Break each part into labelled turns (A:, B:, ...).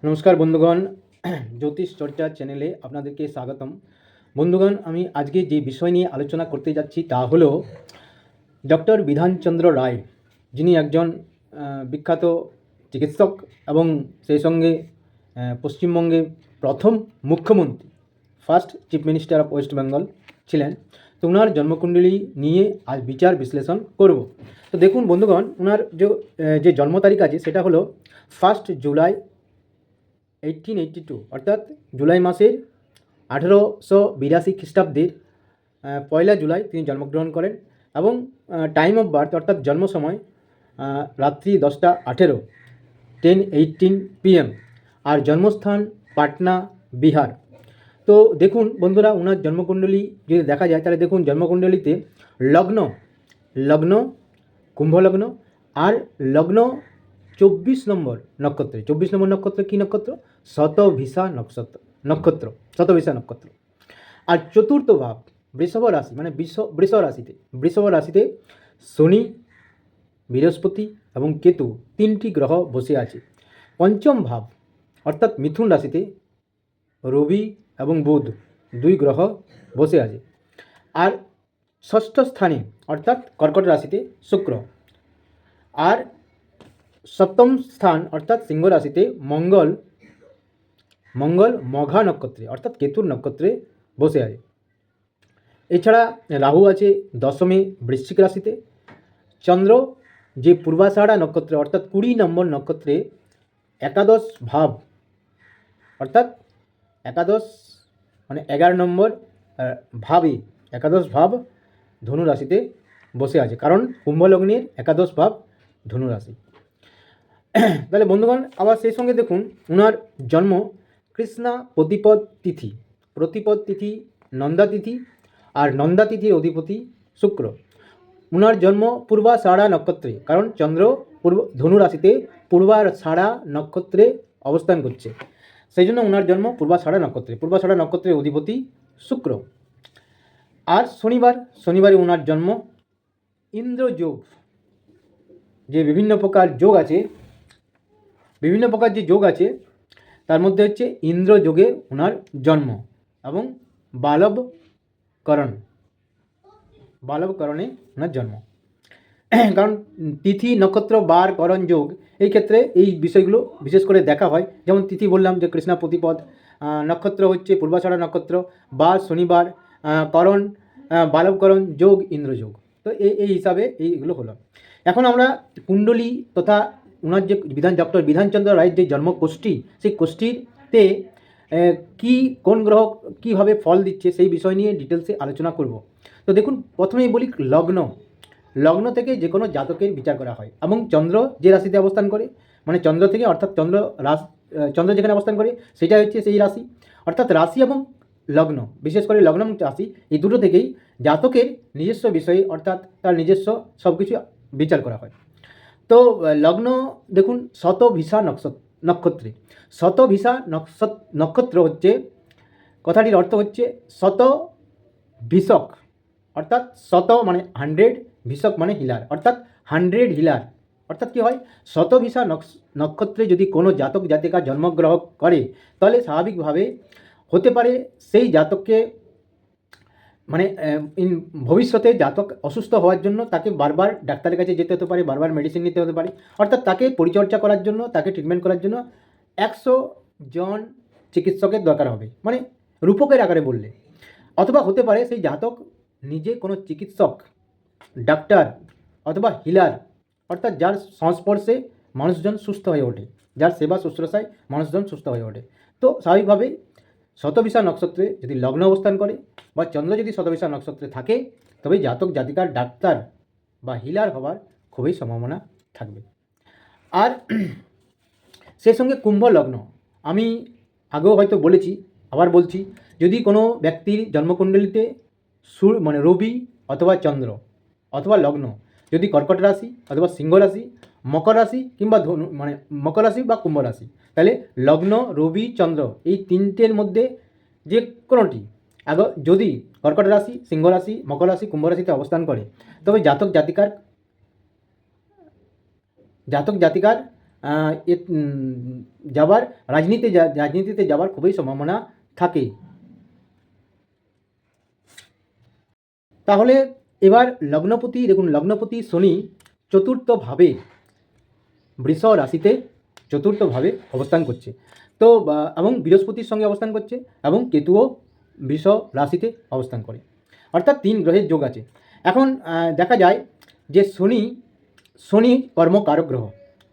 A: নমস্কার বন্ধুগণ, জ্যোতিষ চর্চা চ্যানেলে আপনাদেরকে স্বাগতম। বন্ধুগণ, আমি আজকে যে বিষয় নিয়ে আলোচনা করতে যাচ্ছি তা হলো ডক্টর বিধানচন্দ্র রায়, যিনি একজন বিখ্যাত চিকিৎসক এবং সেই সঙ্গে পশ্চিমবঙ্গের প্রথম মুখ্যমন্ত্রী, first chief minister of West Bengal ছিলেন। তো ওনার জন্মকুণ্ডলী নিয়ে আজ বিচার বিশ্লেষণ করব। তো দেখুন বন্ধুগণ, ওনার যে জন্ম তারিখ আছে সেটা হলো 1 জুলাই 1882, অর্থাৎ জুলাই মাসের 1882 খ্রিস্টাব্দের 1 জুলাই তিনি জন্মগ্রহণ করেন এবং টাইম অফ বার্থ অর্থাৎ জন্ম সময় রাত্রি 10:18, 10:18 PM, আর জন্মস্থান পাটনা, বিহার। তো দেখুন বন্ধুরা, ওনার জন্মকুণ্ডলী যদি দেখা যায় তাহলে দেখুন জন্মকুণ্ডলীতে লগ্ন লগ্ন কুম্ভ লগ্ন, আর লগ্ন 24 নম্বর নক্ষত্রে। 24 নম্বর নক্ষত্র কী নক্ষত্র? শতভিসা নক্ষত্র, শতভিসা নক্ষত্র। আর চতুর্থ ভাব বৃষভ রাশি, মানে বৃষভ রাশিতে শনি, বৃহস্পতি এবং কেতু তিনটি গ্রহ বসে আছে। পঞ্চম ভাব অর্থাৎ মিথুন রাশিতে রবি এবং বুধ দুই গ্রহ বসে আছে। আর ষষ্ঠ স্থানে অর্থাৎ কর্কট রাশিতে শুক্র। আর সপ্তম স্থান অর্থাৎ সিংহ রাশিতে মঙ্গল মঘা নক্ষত্রে অর্থাৎ কেতুর নক্ষত্রে বসে আছে। এছাড়া রাহু আছে দশমে বৃশ্চিক রাশিতে। চন্দ্র যে পূর্বাষাঢ়া নক্ষত্রে অর্থাৎ 20 নম্বর নক্ষত্রে একাদশ ভাব অর্থাৎ একাদশ মানে 11 নম্বর ভাবে একাদশ ভাব ধনু রাশিতে বসে আছে, কারণ কুম্ভলগ্নের একাদশ ভাব ধনু রাশি। তাহলে বন্ধুগণ, আবার সেই সঙ্গে দেখুন ওনার জন্ম কৃষ্ণা প্রতিপদ তিথি নন্দা তিথি, আর নন্দা তিথির অধিপতি শুক্র। ওনার জন্ম পূর্বাষাঢ়া নক্ষত্রে, কারণ চন্দ্র ধনু রাশিতে পূর্বাষাঢ়া নক্ষত্রে অবস্থান করছে, সেই জন্য ওনার জন্ম পূর্বাষাঢ়া নক্ষত্রের অধিপতি শুক্র। আর শনিবারে ওনার জন্ম। ইন্দ্রযোগ, যে বিভিন্ন প্রকার যে যোগ আছে তার মধ্যে হচ্ছে ইন্দ্রযোগে ওনার জন্ম এবং বালবকরণে ওনার জন্ম। কারণ তিথি, নক্ষত্র, বার, করণ, যোগ, এই ক্ষেত্রে এই বিষয়গুলো বিশেষ করে দেখা হয়। যেমন তিথি বললাম যে কৃষ্ণা প্রতিপদ, নক্ষত্র হচ্ছে পূর্বাষাঢ়া নক্ষত্র, বার শনিবার, করণ বালবকরণ, যোগ ইন্দ্রযোগ। তো এই হিসাবে এইগুলো হলো। এখন আমরা কুণ্ডলী তথা ওনার যে ডক্টর বিধানচন্দ্র রায়ের যে জন্মকোষ্ঠী, সেই কোষ্ঠীতে কোন গ্রহ কীভাবে ফল দিচ্ছে সেই বিষয় নিয়ে ডিটেলসে আলোচনা করব। তো দেখুন, প্রথমেই বলি লগ্ন থেকে যে কোনো জাতকের বিচার করা হয় এবং চন্দ্র যে রাশিতে অবস্থান করে, মানে চন্দ্র থেকে অর্থাৎ চন্দ্র যেখানে অবস্থান করে সেটা হচ্ছে সেই রাশি। অর্থাৎ রাশি এবং লগ্ন, বিশেষ করে লগ্ন এবং রাশি, এই দুটো থেকেই জাতকের নিজস্ব বিষয়ে অর্থাৎ তার নিজস্ব সব কিছু বিচার করা হয়। তো লগ্ন দেখুন শতভিসা নক্ষত্রে। শতভিসা নক্ষত্র হচ্ছে, কথাটির অর্থ হচ্ছে শতভিষক, অর্থাৎ শত মানে 100, ভিষক মানে হিলার, অর্থাৎ 100 হিলার। অর্থাৎ কী হয়, শতভিসা নক্ষত্রে যদি কোনো জাতক জাতিকা জন্মগ্রহণ করে তাহলে স্বাভাবিকভাবে হতে পারে সেই জাতককে মানে ভবিষ্যতে জাতক অসুস্থ হওয়ার জন্য তাকে বারবার ডাক্তারের কাছে যেতে হতে পারে, বারবার মেডিসিন নিতে হতে পারে। অর্থাৎ তাকে পরিচর্যা করার জন্য, তাকে ট্রিটমেন্ট করার জন্য 100 জন চিকিৎসকের দরকার হবে, মানে রূপকের আকারে বললে। অথবা হতে পারে সেই জাতক নিজে কোনো চিকিৎসক, ডাক্তার অথবা হিলার, অর্থাৎ যার সংস্পর্শে মানুষজন সুস্থ হয়ে ওঠে, যার সেবা শুশ্রূষায় মানুষজন সুস্থ হয়ে ওঠে। তো স্বাভাবিকভাবেই শতভিসা নক্ষত্রে যদি লগ্ন অবস্থান করে বা চন্দ্র যদি শতভিসা নক্ষত্রে থাকে, তবে জাতক জাতিকার ডাক্তার বা হিলার হওয়ার খুবই সম্ভাবনা থাকবে। আর সেই সঙ্গে কুম্ভ লগ্ন, আমি আগেও হয়তো বলেছি, আবার বলছি, যদি কোনো ব্যক্তির জন্মকুণ্ডলিতে মানে রবি অথবা চন্দ্র অথবা লগ্ন যদি কর্কট রাশি অথবা সিংহ রাশি, মকর রাশি কিংবা ধনু, মানে মকর রাশি বা কুম্ভ রাশি, তাহলে লগ্ন, রবি, চন্দ্র এই তিনটের মধ্যে যে কোনোটি যদি কর্কট রাশি, সিংহ রাশি, মকর রাশি, কুম্ভ রাশিতে অবস্থান করে, তবে জাতক জাতিকার যাবার রাজনীতিতে যাবার খুবই সম্ভাবনা থাকে। তাহলে এবার লগ্নপতি, দেখুন লগ্নপতি শনি চতুর্থভাবে বৃষ রাশিতে চতুর্থভাবে অবস্থান করছে। তো এবং বৃহস্পতির সঙ্গে অবস্থান করছে এবং কেতুও বৃষ রাশিতে অবস্থান করে, অর্থাৎ 3 গ্রহের যোগ আছে। এখন দেখা যায় যে শনি কর্মকারক গ্রহ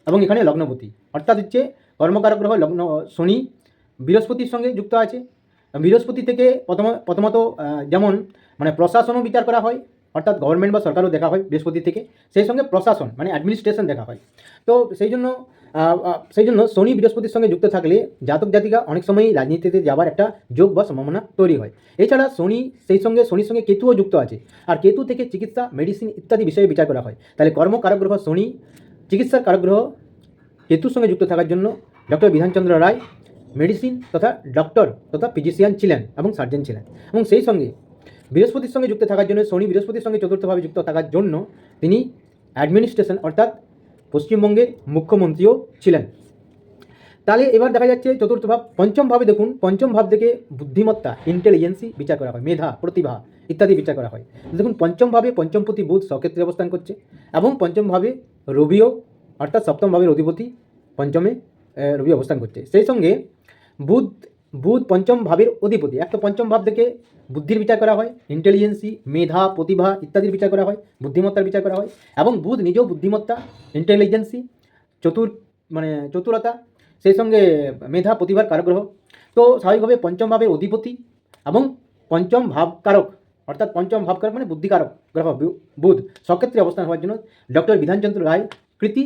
A: এবং এখানে লগ্নপতি, অর্থাৎ হচ্ছে কর্মকারক গ্রহ লগ্ন শনি বৃহস্পতির সঙ্গে যুক্ত আছে। বৃহস্পতি থেকে প্রথমত যেমন মানে প্রশাসনও বিচার করা হয়, অর্থাৎ গভর্নমেন্ট বা সরকারও দেখা হয় বৃহস্পতি থেকে, সেই সঙ্গে প্রশাসন মানে অ্যাডমিনিস্ট্রেশন দেখা হয়। তো সেই জন্য শনি বৃহস্পতির সঙ্গে যুক্ত থাকলে জাতক জাতিকা অনেক সময়ই রাজনীতিতে যাওয়ার একটা যোগ বা সম্ভাবনা তৈরি হয়। এছাড়া শনির সঙ্গে কেতুও যুক্ত আছে, আর কেতু থেকে চিকিৎসা, মেডিসিন ইত্যাদি বিষয়ে বিচার করা হয়। তাহলে কর্মকারক গ্রহ শনি, চিকিৎসার কারক গ্রহ কেতুর সঙ্গে যুক্ত থাকার জন্য ডক্টর বিধানচন্দ্র রায় মেডিসিন তথা ডক্টর তথা ফিজিশিয়ান ছিলেন এবং সার্জন ছিলেন। এবং সেই সঙ্গে বৃহস্পতির সঙ্গে যুক্ত থাকার জন্য শনি বৃহস্পতির সঙ্গে চতুর্থভাবে যুক্ত থাকার জন্য তিনি অ্যাডমিনিস্ট্রেশন অর্থাৎ পশ্চিমবঙ্গের মুখ্যমন্ত্রীও ছিলেন। তাহলে এবার দেখা যাচ্ছে চতুর্থ ভাব, পঞ্চম ভাবে দেখুন, পঞ্চম ভাব থেকে বুদ্ধিমত্তা, ইন্টেলিজেন্সি বিচার করা হয়, মেধা, প্রতিভা ইত্যাদি বিচার করা হয়। দেখুন পঞ্চম ভাবে পঞ্চমপতি বুধ স্বক্ষেত্রে অবস্থান করছে এবং পঞ্চম ভাবে রবিও, অর্থাৎ সপ্তম ভাবের অধিপতি পঞ্চমে রবি অবস্থান করছে। সেই সঙ্গে বুধ পঞ্চম ভাবের অধিপতি। এক তো পঞ্চম ভাব থেকে বুদ্ধির বিচার করা হয়, ইন্টেলিজেন্সি, মেধা, প্রতিভা ইত্যাদির বিচার করা হয়, বুদ্ধিমত্তার বিচার করা হয়। এবং বুধ নিজেও বুদ্ধিমত্তা, ইন্টেলিজেন্সি, চতুরতা, সেই সঙ্গে মেধা, প্রতিভার কারক গ্রহ। তো স্বাভাবিকভাবে পঞ্চম ভাবের অধিপতি এবং পঞ্চম ভাবকারক, অর্থাৎ পঞ্চম ভাবকারক মানে বুদ্ধিকারক গ্রহ বুধ স্বক্ষেত্রে অবস্থান হওয়ার জন্য ডক্টর বিধানচন্দ্র রায় কৃতি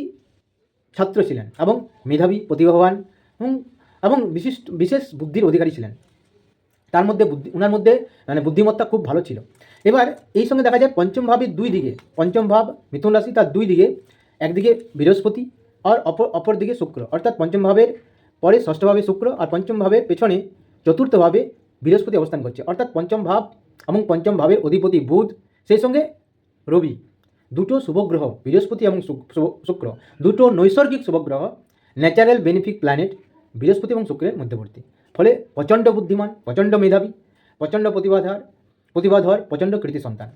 A: ছাত্র ছিলেন এবং মেধাবী, প্রতিভাবান এবং বিশেষ বুদ্ধির অধিকারী ছিলেন। তার মধ্যে ওনার মধ্যে মানে বুদ্ধিমত্তা খুব ভালো ছিল। এবার এই সঙ্গে দেখা যায় পঞ্চম ভাবের দুই দিকে, পঞ্চম ভাব মিথুন রাশি, তার দুই দিকে, একদিকে বৃহস্পতি আর অপর দিকে শুক্র, অর্থাৎ পঞ্চম ভাবের পরে ষষ্ঠভাবে শুক্র আর পঞ্চম ভাবের পেছনে চতুর্থভাবে বৃহস্পতি অবস্থান করছে। অর্থাৎ পঞ্চম ভাব এবং পঞ্চম ভাবের অধিপতি বুধ, সেই সঙ্গে রবি, দুটো শুভগ্রহ, বৃহস্পতি এবং শুক্র, দুটো নৈসর্গিক শুভগ্রহ, ন্যাচারাল বেনিফিক প্ল্যানেট বৃহস্পতি এবং শুক্রের মধ্যবর্তী। ফলে প্রচণ্ড বুদ্ধিমান, প্রচণ্ড মেধাবী, প্রচণ্ড প্রতিভাধর, প্রচণ্ড কৃতি সন্তান।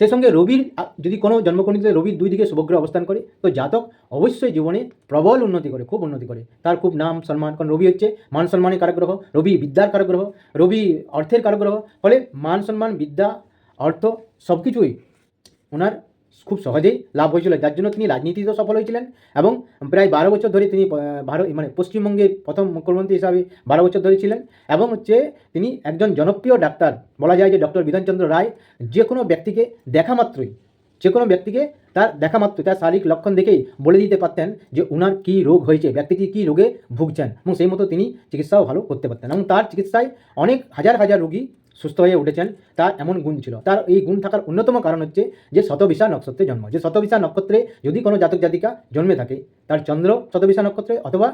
A: সেই সঙ্গে রবির, যদি কোনো জন্মকুণ্ডলিতে রবির দুই দিকে শুভগ্রহ অবস্থান করে তো জাতক অবশ্যই জীবনে প্রবল উন্নতি করে, খুব উন্নতি করে, তার খুব নাম সম্মান, কারণ রবি হচ্ছে মান সম্মানের কারক গ্রহ, রবি বিদ্যার কারক গ্রহ, রবি অর্থের কারক গ্রহ। ফলে মান সম্মান, বিদ্যা, অর্থ সব কিছুই ওনার খুব সহজেই লাভ হয়েছিল, যার জন্য তিনি রাজনীতিতেও সফল হয়েছিলেন এবং প্রায় 12 বছর ধরে তিনি পশ্চিমবঙ্গের প্রথম মুখ্যমন্ত্রী হিসাবে 12 বছর ধরে ছিলেন। এবং তিনি একজন জনপ্রিয় ডাক্তার, বলা যায় যে ডক্টর বিধানচন্দ্র রায় যে কোনো ব্যক্তিকে তার দেখা মাত্রই তার শারীরিক লক্ষণ দেখেই বলে দিতে পারতেন যে ওনার কী রোগ হয়েছে, ব্যক্তিটি কী রোগে ভুগছেন, এবং সেই মতো তিনি চিকিৎসাও ভালো করতে পারতেন। এবং তার চিকিৎসায় অনেক হাজার রোগী সুস্থ হয়ে উঠেছেন। তার এমন গুণ ছিল। তার এই গুণ থাকার অন্যতম কারণ হচ্ছে যে শতবিশা নক্ষত্রে জন্ম। যে শতবিশা নক্ষত্রে যদি কোনো জাতক জাতিকা জন্মে থাকে, তার চন্দ্র শতবিশা নক্ষত্রে অথবা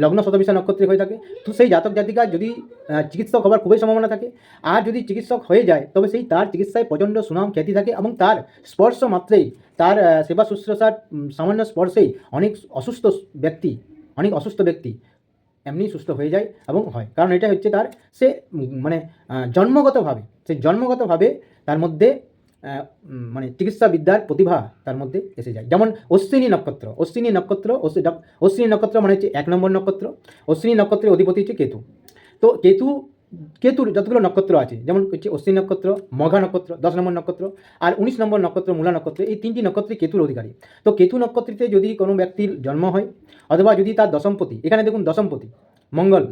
A: লগ্ন শতবিশা নক্ষত্রে হয়ে থাকে, তো সেই জাতক জাতিকা যদি চিকিৎসক হওয়ার খুবই সম্ভাবনা থাকে। আর যদি চিকিৎসক হয়ে যায় তবে তার চিকিৎসায় প্রচণ্ড সুনাম খ্যাতি থাকে এবং তার স্পর্শ মাত্রেই, তার সেবা শুশ্রূষার সামান্য স্পর্শেই অনেক অসুস্থ ব্যক্তি এমনি সুস্থ হয়ে যায় এবং হয়। কারণ এটা হচ্ছে তার জন্মগতভাবে তার মধ্যে চিকিৎসা বিদ্যার প্রতিভা তার মধ্যে এসে যায়। যেমন অশ্বিনী নক্ষত্র মানে হচ্ছে 1 নম্বর নক্ষত্র। অশ্বিনী নক্ষত্রের অধিপতি হচ্ছে কেতু। তো কেতুর যতগুলো নক্ষত্র আছে, যেমন হচ্ছে অশ্বিনী নক্ষত্র, মঘা নক্ষত্র 10 নম্বর নক্ষত্র, আর 19 নম্বর নক্ষত্র মূলা নক্ষত্র, এই 3টি নক্ষত্রে কেতুর অধিকারী। তো কেতু নক্ষত্রতে যদি কোনো ব্যক্তির জন্ম হয় অথবা যদি তার দশমপতি, এখানে দেখুন দশমপতি মঙ্গল,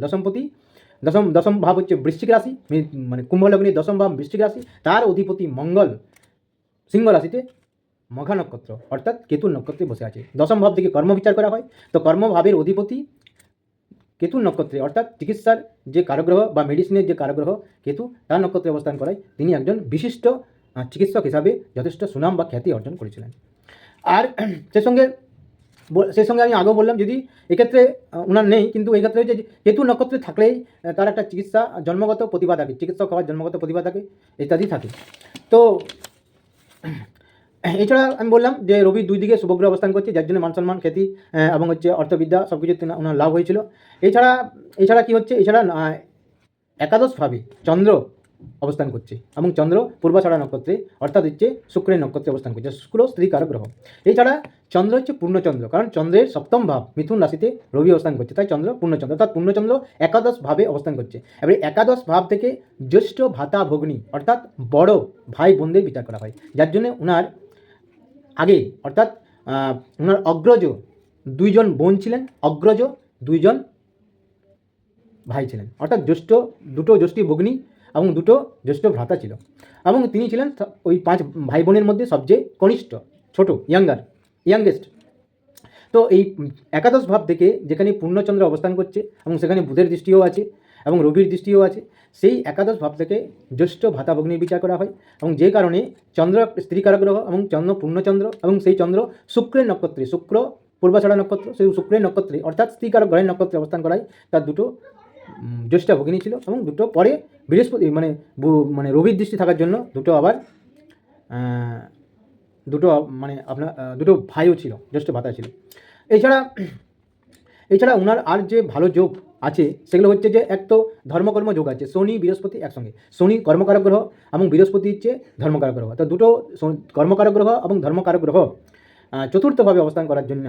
A: দশম ভাব হচ্ছে বৃশ্চিক রাশি, কুম্ভ লগ্নের দশম ভাব বৃশ্চিক রাশি, তার অধিপতি মঙ্গল সিংহ রাশিতে মঘা নক্ষত্র অর্থাৎ কেতুর নক্ষত্রে বসে আছে। দশম ভাব থেকে কর্ম বিচার করা হয়, তো কর্মভাবের অধিপতি কেতুর নক্ষত্রে অর্থাৎ চিকিৎসার যে কারগ্রহ বা মেডিসিনের যে কারগ্রহ কেতু, তার নক্ষত্রে অবস্থান করায় তিনি একজন বিশিষ্ট চিকিৎসক হিসাবে যথেষ্ট সুনাম বা খ্যাতি অর্জন করেছিলেন। আর সেই সঙ্গে আমি আগেও বললাম, যদি এক্ষেত্রে ওনার নেই, কিন্তু এই ক্ষেত্রে হচ্ছে কেতু নক্ষত্রে থাকলেই তার একটা জন্মগত প্রতিভা থাকে, চিকিৎসক হওয়ার জন্মগত প্রতিভা থাকে ইত্যাদি থাকে। তো এছাড়া আমি বললাম যে রবি দুই দিকে শুভগ্রহ অবস্থান করছে, যার জন্য মান সম্মান, খ্যাতি এবং হচ্ছে অর্থবিদ্যা সব কিছু ওনার লাভ হয়েছিল। এছাড়া এছাড়া কী হচ্ছে, এছাড়া একাদশভাবে চন্দ্র অবস্থান করছে এবং চন্দ্র পূর্বাষাঢ়া নক্ষত্রে অর্থাৎ হচ্ছে শুক্রের নক্ষত্রে অবস্থান করছে। শুক্র স্ত্রীকারক গ্রহ। এছাড়া চন্দ্র হচ্ছে পূর্ণচন্দ্র, কারণ চন্দ্রের সপ্তম ভাব মিথুন রাশিতে রবি অবস্থান করছে, তাই চন্দ্র পূর্ণচন্দ্র, অর্থাৎ পূর্ণচন্দ্র একাদশ ভাবে অবস্থান করছে। এবারে একাদশ ভাব থেকে জ্যেষ্ঠ ভাতা ভগ্নী অর্থাৎ বড় ভাই বোনদের বিচার করা হয়, যার জন্য ওনার আগে অর্থাৎ ওনার অগ্রজ দুইজন বোন ছিলেন, অগ্রজ দুইজন ভাই ছিলেন, অর্থাৎ দুটো জ্যেষ্ঠী ভগ্নী এবং দুটো জ্যেষ্ঠ ভ্রাতা ছিল, এবং তিনি ছিলেন ওই 5 ভাই বোনের মধ্যে সবচেয়ে কনিষ্ঠ, ছোট, ইয়াংগেস্ট। তো এই একাদশ ভাব থেকে যেখানে পূর্ণচন্দ্র অবস্থান করছে এবং সেখানে বুধের দৃষ্টিও আছে এবং রবির দৃষ্টিও আছে, সেই একাদশ ভাব থেকে জ্যেষ্ঠ ভাতা ভগ্নির বিচার করা হয়, এবং যে কারণে চন্দ্র স্ত্রীকারক গ্রহ এবং চন্দ্র পূর্ণচন্দ্র, এবং সেই চন্দ্র শুক্রের নক্ষত্রে, শুক্র পূর্বাষাঢ়া নক্ষত্র, সেই শুক্রের নক্ষত্রে অর্থাৎ স্ত্রীকারক গ্রহের নক্ষত্রে অবস্থান করায় তার দুটো জ্যেষ্ঠ ভগিনী ছিল, এবং দুটো পরে বৃহস্পতি মানে রবির দৃষ্টি থাকার জন্য দুটো আবার আপনার দুটো ভাইও ছিল, জ্যেষ্ঠ ভাতা ছিল। এছাড়া ওনার আর যে ভালো যোগ আছে সেগুলো হচ্ছে যে এক তো ধর্মকর্ম যোগ আছে, শনি বৃহস্পতি একসঙ্গে, শনি কর্মকারক গ্রহ এবং বৃহস্পতি হচ্ছে ধর্মকারক গ্রহ, তো দুটো কর্মকারক গ্রহ এবং ধর্মকারক গ্রহ চতুর্থভাবে অবস্থান করার জন্য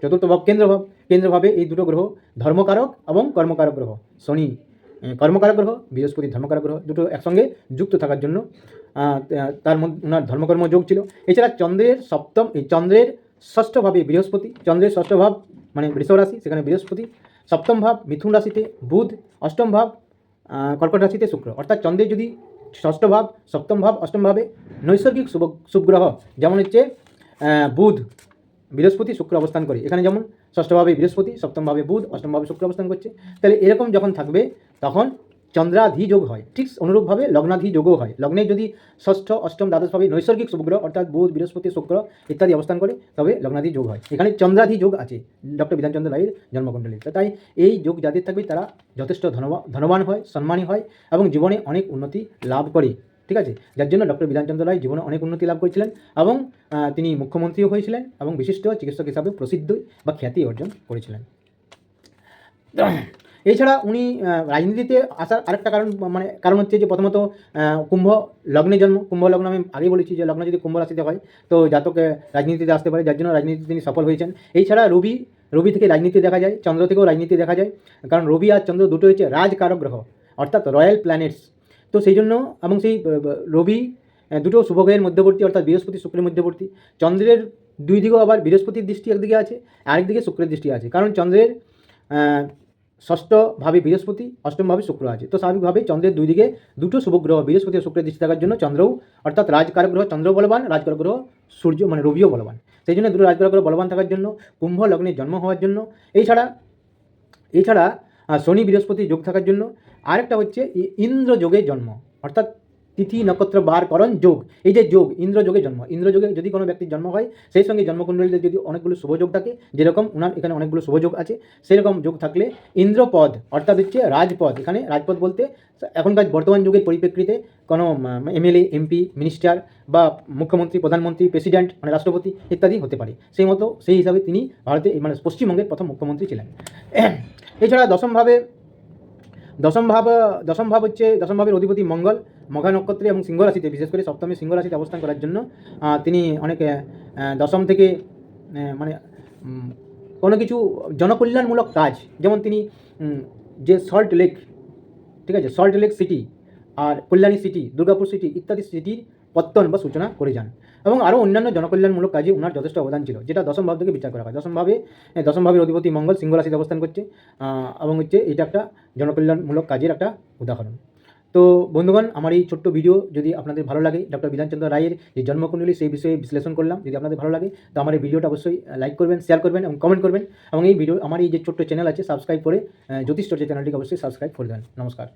A: চতুর্থ ভাব কেন্দ্রভাবে এই দুটো গ্রহ ধর্মকারক এবং কর্মকারক গ্রহ, শনি কর্মকারক গ্রহ, বৃহস্পতি ধর্মকারক গ্রহ, দুটো একসঙ্গে যুক্ত থাকার জন্য তার মধ্যে ওনার ধর্মকর্ম যোগ ছিল। এছাড়া চন্দ্রের ষষ্ঠভাবে বৃহস্পতি, চন্দ্রের ষষ্ঠ ভাব মানে বৃষ রাশি, সেখানে বৃহস্পতি, সপ্তম ভাব মিথুন রাশিতে বুধ, অষ্টম ভাব কর্কট রাশিতে শুক্র, অর্থাৎ চন্দ্রের যদি ষষ্ঠ ভাব, সপ্তম ভাব, অষ্টম ভাবে নৈসর্গিক শুভগ্রহ যেমন হচ্ছে বুধ, বৃহস্পতি, শুক্র অবস্থান করে, এখানে যেমন ষষ্ঠভাবে বৃহস্পতি, সপ্তমভাবে বুধ, অষ্টমভাবে শুক্র অবস্থান করছে, তাহলে এরকম যখন থাকবে তখন চন্দ্রাধি যোগ হয়, ঠিক অনুরূপভাবে লগ্নাধি যোগও হয়। লগ্নে যদি ষষ্ঠ, অষ্টম, দ্বাদশভাবে নৈসর্গিক শুভগ্রহ অর্থাৎ বুধ, বৃহস্পতি, শুক্র ইত্যাদি অবস্থান করে তবে লগ্নাধি যোগ হয়। এখানে চন্দ্রাধি যোগ আছে ডক্টর বিধানচন্দ্র রায়ের জন্মকুণ্ডলীতে, তাই এই যোগ যাদের থাকবে তারা যথেষ্ট ধনবান হয়, সম্মানী হয় এবং জীবনে অনেক উন্নতি লাভ করে, ঠিক আছে। যার জন্য ডক্টর বিধানচন্দ্র রায় জীবনে অনেক উন্নতি লাভ করেছিলেন এবং তিনি মুখ্যমন্ত্রীও হয়েছিলেন এবং বিশিষ্ট চিকিৎসক হিসাবে প্রসিদ্ধ বা খ্যাতি অর্জন করেছিলেন। এছাড়া উনি রাজনীতিতে আসার আরেকটা কারণ হচ্ছে যে প্রথমত কুম্ভ লগ্নে জন্ম, কুম্ভ লগ্ন আমি আগেই বলেছি যে লগ্ন যদি কুম্ভ রাশিতে হয় তো জাতকে রাজনীতিতে আসতে পারে, যার জন্য রাজনীতিতে তিনি সফল হয়েছেন। এছাড়া রবি থেকে রাজনীতি দেখা যায়, চন্দ্র থেকেও রাজনীতি দেখা যায়, কারণ রবি আর চন্দ্র দুটো হচ্ছে রাজকারক গ্রহ অর্থাৎ রয়্যাল প্ল্যানেটস, তো সেই জন্য এবং সেই রবি দুটো শুভগ্রহের মধ্যবর্তী অর্থাৎ বৃহস্পতি শুক্রের মধ্যবর্তী, চন্দ্রের দুই দিকেও আবার বৃহস্পতির দৃষ্টি একদিকে আছে, আরেকদিকে শুক্রের দৃষ্টি আছে, কারণ চন্দ্রের ষষ্ঠভাবে বৃহস্পতি, অষ্টমভাবে শুক্র আছে, তো স্বাভাবিকভাবেই চন্দ্রের দুই দিকে দুটো শুভগ্রহ বৃহস্পতি ও শুক্রের দৃষ্টি থাকার জন্য চন্দ্রও অর্থাৎ রাজকারক গ্রহ চন্দ্র বলবান, রাজকারক গ্রহ সূর্য মানে রবিও বলবান, সেই জন্য দুটো রাজকারক গ্রহ বলবান থাকার জন্য, কুম্ভ লগ্নে জন্ম হওয়ার জন্য, এছাড়া শনি বৃহস্পতি যোগ থাকার জন্য, আরেকটা হচ্ছে ইন্দ্র যোগের জন্ম অর্থাৎ তিথি নক্ষত্র বার করণ যোগ, এই যে যোগ ইন্দ্র যোগে জন্ম, ইন্দ্র যোগে যদি কোনো ব্যক্তির জন্ম হয় সেই সঙ্গে জন্মকুণ্ডলীতে যদি অনেকগুলো শুভযোগ থাকে, যেরকম ওনার এখানে অনেকগুলো শুভযোগ আছে, সেরকম যোগ থাকলে ইন্দ্রপদ অর্থাৎ হচ্ছে রাজপদ, এখানে রাজপদ বলতে এখনকার বর্তমান যুগের পরিপ্রেক্ষিতে কোনো এমএলএ, এমপি, মিনিস্টার বা মুখ্যমন্ত্রী, প্রধানমন্ত্রী, প্রেসিডেন্ট মানে রাষ্ট্রপতি ইত্যাদি হতে পারে, সেই হিসাবে তিনি ভারতে মানে পশ্চিমবঙ্গের প্রথম মুখ্যমন্ত্রী ছিলেন। এছাড়া দশম ভাবের অধিপতি মঙ্গল মঘা নক্ষত্রে এবং সিংহ রাশিতে, বিশেষ করে সপ্তমে সিংহ রাশিতে অবস্থান করার জন্য তিনি অনেক দশম থেকে মানে কোনো কিছু জনকল্যাণমূলক কাজ, যেমন তিনি যে সল্ট লেক সিটি আর কল্যাণী সিটি, দুর্গাপুর সিটি ইত্যাদি সিটির পত্তন বা সূচনা করে যান, এবং আরও অন্যান্য জনকল্যাণমূলক কাজে ওনার যথেষ্ট অবদান ছিল, যেটা দশম ভাব থেকে বিচার করা হয়। দশম ভাবের অধিপতি মঙ্গল সিংহ রাশিতে অবস্থান করছে এবং হচ্ছে এটা একটা জনকল্যাণমূলক কাজের একটা উদাহরণ। তো বন্ধুগণ, আমার এই ছোট্ট ভিডিও যদি আপনাদের ভালো লাগে, ডক্টর বিধানচন্দ্র রায়ের যে জন্মকুণ্ডলী সেই বিষয়ে বিশ্লেষণ করলাম, যদি আপনাদের ভালো লাগে তো আমার এই ভিডিওটা অবশ্যই লাইক করবেন, শেয়ার করবেন এবং কমেন্ট করবেন, এবং এই ভিডিও আমার এই যে ছোট্ট চ্যানেল আছে সাবস্ক্রাইব করে জ্যোতিষ চর্চা চ্যানেলটিকে অবশ্যই সাবস্ক্রাইব করে দেবেন। নমস্কার।